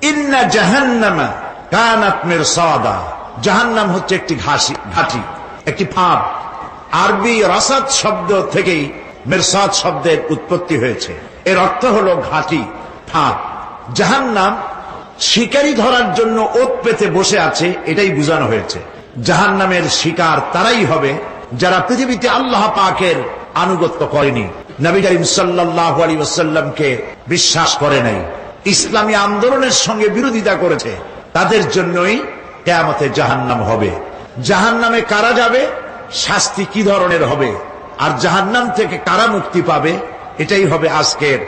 ইন্না জাহান্নামা কানাত মিরসাদা, জাহান্নাম হচ্ছে একটি ঘাঁটি, একটি ফাঁদ। আরবি রাসাদ শব্দ থেকেই মিরসাদ শব্দের উৎপত্তি হয়েছে। এর অর্থ হলো ঘাঁটি, ফাঁদ। জাহান্নাম শিকারী ধরার জন্য ওত পেতে বসে আছে, এটাই বোঝানো হয়েছে। জাহান্নামের শিকার তারাই হবে যারা পৃথিবীতে আল্লাহ পাকের আনুগত্য করেনি, নবী করিম সাল্লাল্লাহু আলাইহি ওয়াসাল্লামকে বিশ্বাস করে নাই, ইসলামী আন্দোলনের সঙ্গে বিরোধিতা করেছে। তাদের জন্যই কিয়ামতে জাহান্নাম হবে। জাহান্নামে কারা যাবে, শাস্তি কি ধরনের হবে, আর জাহান্নাম থেকে কারা মুক্তি পাবে, এটাই হবে আজকের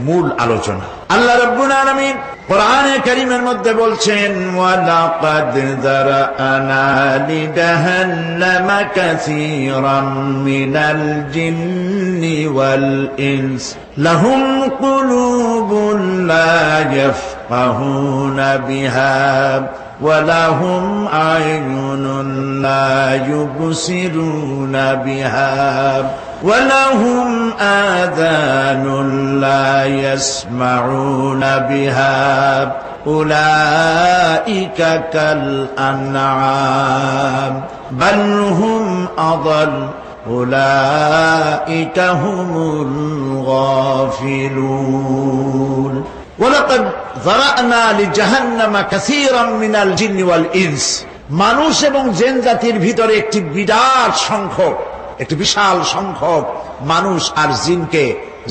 মূল আলোচনা। আল্লাহ রাব্বুল আলামিন কোরআনে কারীমের মধ্যে বলছেন, ওয়ালাকাদ যারানা লিজাহান্নামা কাসীরাম মিনাল জিন্নি ওয়াল ইনস লাহুম কুলুবুন লা ইয়াফকাহুনা বিহা ওয়ালাহুম আ'য়ুনুন লা ইউবসিরুনা বিহা ওয়ালাহুম আযানুন লা ইয়াসমাউনা বিহা উলাইকা কাল আনআম বাল হুম আযাল উলাইকা হুমুল গাফিলুন। ওয়ালাকাদ যারানা লিজাহান্নামা কাসীরাম মিনাল জিন্নি ওয়াল ইনস, মানুষ এবং জিন জাতির ভিতরে একটি বিরাট সংখ্যক, একটি বিশাল সংখ্যক মানুষ আর জিনকে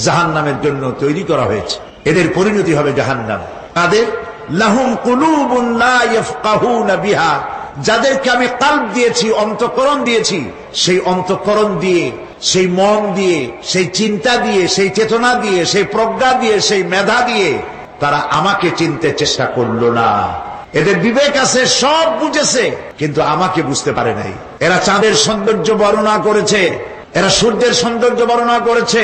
জাহান্নামের জন্য তৈরি করা হয়েছে। এদের পরিণতি হবে জাহান্নাম। তাদের লাহুম কুলুবুন লা ইয়াফকাহুনা বিহা, যাদেরকে আমি কলব দিয়েছি, অন্তঃকরণ দিয়েছি, সেই অন্তঃকরণ দিয়ে, সেই মন দিয়ে, সেই চিন্তা দিয়ে, সেই চেতনা দিয়ে, সেই প্রজ্ঞা দিয়ে, সেই মেধা দিয়ে তারা আমাকে চিনতে চেষ্টা করলো না। এদের বিবেক আছে, সব বুঝেছে, কিন্তু আমাকে বুঝতে পারে নাই। এরা চাঁদের সৌন্দর্য বর্ণনা করেছে, এরা সূর্যের সৌন্দর্য বর্ণনা করেছে,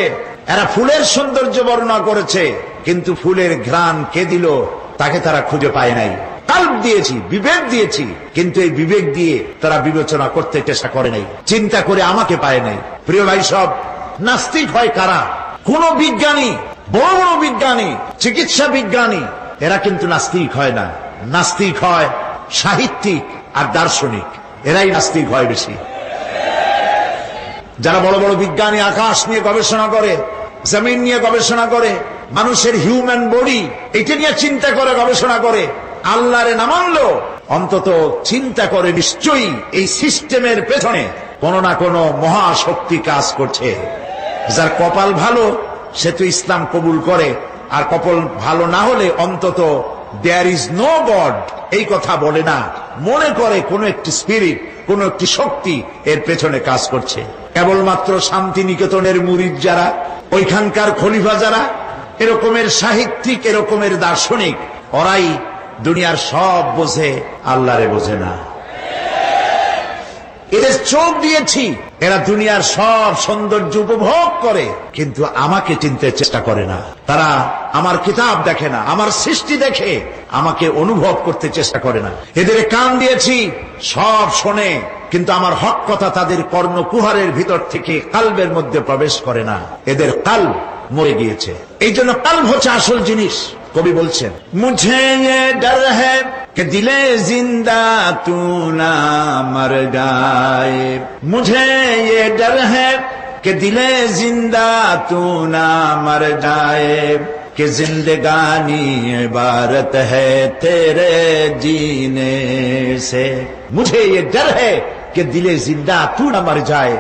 এরা ফুলের সৌন্দর্য বর্ণনা করেছে, কিন্তু ফুলের ঘ্রাণ কে দিল তাকে তারা খুঁজে পায় নাই। কলব দিয়েছি, বিবেক দিয়েছি, কিন্তু এই বিবেক দিয়ে তারা বিবেচনা করতে চেষ্টা করে নাই, চিন্তা করে আমাকে পায় নাই। প্রিয় ভাই, সব নাস্তিক হয় কারা? কোন বিজ্ঞানী, বড় বড় বিজ্ঞানী, চিকিৎসা বিজ্ঞানী, এরা কিন্তু নাস্তিক হয় না। নাস্তিক হয় সাহিত্যিক আর দার্শনিক, এরাই নাস্তিক হয় বেশি। যারা বড় বড় বিজ্ঞানী আকাশ নিয়ে গবেষণা করে, জমিন নিয়ে গবেষণা করে, মানুষের হিউম্যান বডি এটা নিয়ে চিন্তা করে গবেষণা করে, আল্লাহরে না মানলেও অন্তত চিন্তা করে নিশ্চয়ই এই সিস্টেমের পেছনে কোন না কোন মহাশক্তি কাজ করছে। যার কপাল ভালো সে তো ইসলাম কবুল করে, আর কপাল ভালো না হলে অন্তত দেয়ার ইজ নো গড এই কথা বলে না, মনে করে কোন একটি স্পিরিট, কোন একটি শক্তি এর পেছনে কাজ করছে। কেবলমাত্র শান্তিনিকেতনের মুরিদ যারা, ওইখানকার খলিফা যারা, এরকমের সাহিত্যিক, এরকমের দার্শনিক, ওরাই দুনিয়ার সব বোঝে, আল্লাহরে বোঝে না। এদের চোখ দিয়েছি, এরা দুনিয়ার সব সৌন্দর্য উপভোগ করে, কিন্তু আমাকে চিনতে চেষ্টা করে না। তারা আমার কিতাব দেখে না, আমার সৃষ্টি দেখে আমাকে অনুভব করতে চেষ্টা করে না। এদের কান দিয়েছি, সব শোনে, কিন্তু আমার হক কথা তাদের কর্ণকুহারের ভিতর থেকে কলবের মধ্যে প্রবেশ করে না। এদের কলব মরে গিয়েছে। এই জন্য কলব হচ্ছে আসল জিনিস। কবি বলছেন, মুঝে ये डर है कि दिले जिंदा तू ना मर जाए, मुझे ये डर है कि दिले जिंदा तू ना मर जाए, कि जिंदगानी इबारत है तेरे जीने से, मुझे ये डर है कि दिले जिंदा तू ना मर जाए।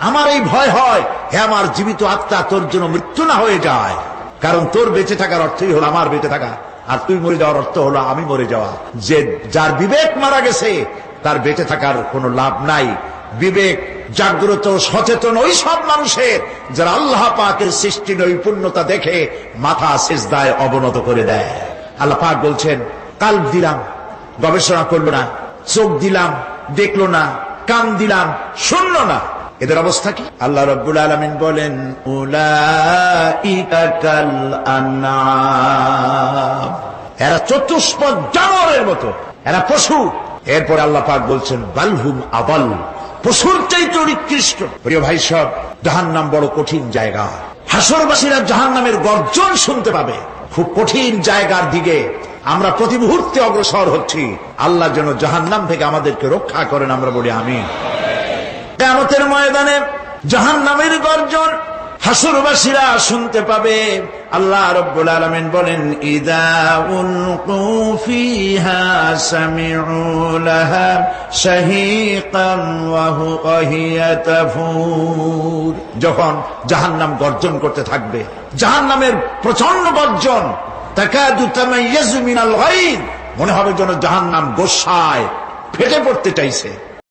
আমার এই ভয় হয়, হে আমার জীবিত আত্মা, তোর জন্য মৃত্যু না হয়ে যায়। কারণ তোর বেঁচে থাকার অর্থই হলো আমার বেঁচে থাকা, আর তুই মরে যাওয়ার অর্থ হলো আমি মরে যাওয়া। যে যার বিবেক মারা গেছে তার বেঁচে থাকার কোনো লাভ নাই। বিবেক জাগ্রত সচেতন ওই সব মানুষের যারা আল্লাহ পাকের সৃষ্টি নৈপুণ্যতা দেখে মাথা সিজদায় অবনত করে দেয়। আল্লাহ পাক বলছেন, কলব দিলাম, গবেষণা করলো না, চোখ দিলাম, দেখলো না, কান দিলাম, শুনলো না। এদের অবস্থা কি? আল্লাহ রাব্বুল আলামিন বলেন, উলাইকা কাল আনআম, এরা চতুষ্পদ জানোয়ারের মতো, এরা পশু। এরপর আল্লাহ পাক বলছেন, বালহুম আদাল, পশুর চাইতে নিকৃষ্ট। প্রিয় ভাই সব, জাহান্নাম বড় কঠিন জায়গা। হাসরবাসীরা জাহান্নামের গর্জন শুনতে পাবে। খুব কঠিন জায়গার দিকে আমরা প্রতি মুহূর্তে অগ্রসর হচ্ছি। আল্লাহ যেন জাহান্নাম থেকে আমাদেরকে রক্ষা করেন, আমরা বলি আমিন। কিয়ামতের ময়দানে জাহান্নামের গর্জন হাসরবাসীরা শুনতে পাবে। আল্লাহ রাব্বুল আলামিন বলেন, ইযা উলকু ফিহা সামিউ লাহা শাহীকান ওয়া হিয়া তাফুর। যখন জাহান্নাম গর্জন করতে থাকবে, জাহান্নামের প্রচন্ড গর্জন, তাকাদু তামাইয়াজু মিনাল গায়দ, মনে হবে যেন জাহান্নাম গোসায় ফেটে পড়তে চাইছে।